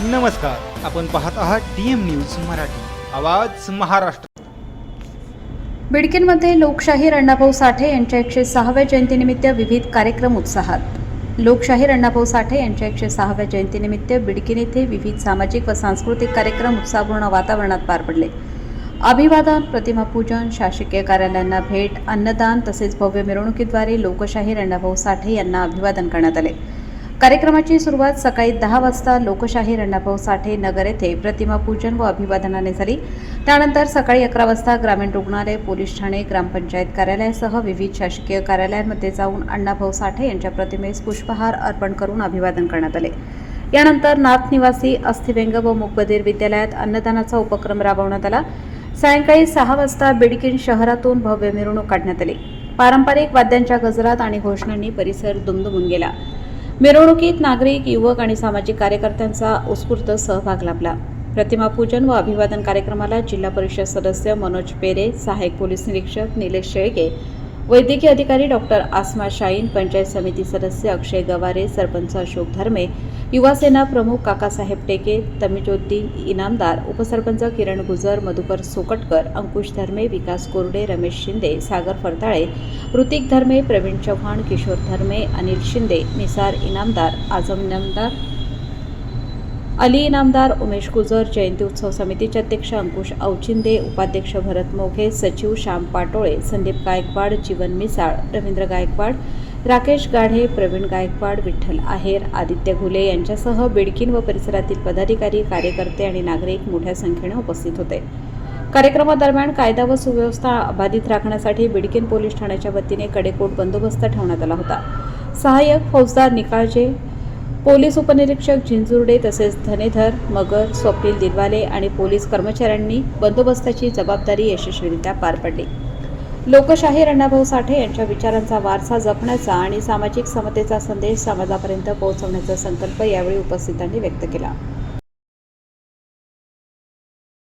नमस्कार, आपण पाहत आहात DM न्यूज मराठी, आवाज महाराष्ट्र। बिडकीनमध्ये लोकशाहीर अण्णाभाऊ साठे यांच्या 106व्या जयंतीनिमित्त विविध कार्यक्रम उत्साहात। लोकशाहीर अण्णाभाऊ साठे यांच्या 106व्या जयंतीनिमित्त बिडकीन येथे विविध सामाजिक व सांस्कृतिक कार्यक्रम उत्साहपूर्ण वातावरणात पार पडले। अभिवादन, प्रतिमापूजन, शासकीय कार्यालयांना भेट, अन्नदान तसेच भव्य मिरवणुकीद्वारे लोकशाहीर अण्णाभाऊ साठे यांना अभिवादन करण्यात आले। कार्यक्रमाची सुरुवात सकाळी 10 वाजता लोकशाहीर अण्णाभाऊ साठे नगर येथे प्रतिमापूजन व अभिवादनाने झाली। त्यानंतर सकाळी 11 वाजता ग्रामीण रुग्णालय, पोलीस ठाणे, ग्रामपंचायत कार्यालयासह विविध शासकीय कार्यालयांमध्ये जाऊन अण्णाभाऊ साठे यांच्या प्रतिमेस पुष्पहार अर्पण करून अभिवादन करण्यात आले। यानंतर नाथ निवासी अस्थिव्यंग व मूकबधीर विद्यालयात अन्नदानाचा उपक्रम राबवण्यात आला। सायंकाळी 6 वाजता बिडकीन शहरातून भव्य मिरवणूक काढण्यात आली। पारंपरिक वाद्यांच्या गजरात आणि घोषणांनी परिसर दुमदुमून गेला। मिरवणुकीत नागरिक, युवक आणि सामाजिक कार्यकर्त्यांचा उत्स्फूर्त सहभाग लाभला। प्रतिमापूजन व अभिवादन कार्यक्रमाला जिल्हा परिषद सदस्य मनोज पेरे, सहाय्यक पोलीस निरीक्षक निलेश शेळके, वैद्यकीय अधिकारी डॉक्टर आसमा शाहीन, पंचायत समिती सदस्य अक्षय गवारे, सरपंच अशोक धर्मे, युवा सेना प्रमुख काकासाहेब टेके, तमिजोद्दीन इनामदार, उपसरपंच किरण गुजर, मधुकर सोकटकर, अंकुश धर्मे, विकास कोरडे, रमेश शिंदे, सागर फरताळे, ऋतिक धर्मे, प्रवीण चव्हाण, किशोर धर्मे, अनिल शिंदे, निसार इनामदार, आझम इनामदार, अली इनामदार, उमेश गुजर, जयंती उत्सव समितीचे अध्यक्ष अंकुश औचिंदे, उपाध्यक्ष भरत मोघे, सचिव श्याम पाटोळे, संदीप गायकवाड, जीवन मिसाळ, रवींद्र गायकवाड, राकेश गाढे, प्रवीण गायकवाड, विठ्ठल आहेर, आदित्य घुले यांच्यासह बिडकीन व परिसरातील पदाधिकारी, कार्यकर्ते आणि नागरिक मोठ्या संख्येने उपस्थित होते। कार्यक्रमादरम्यान कायदा व सुव्यवस्था अबाधित राखण्यासाठी बिडकीन पोलीस ठाण्याच्या वतीने कडेकोट बंदोबस्त ठेवण्यात आला होता। सहाय्यक फौजदार निकाळजे, पोलीस उपनिरीक्षक झिंजुर्डे तसेच धनेधर मगर, स्वप्नील दिलवाले आणि पोलीस कर्मचाऱ्यांनी बंदोबस्ताची जबाबदारी यशस्वीरित्या पार पडली। लोकशाहीर अण्णाभाऊ साठे यांच्या विचारांचा वारसा जपण्याचा आणि सामाजिक समतेचा संदेश समाजापर्यंत पोहोचवण्याचा संकल्प यावेळी उपस्थितांनी व्यक्त केला।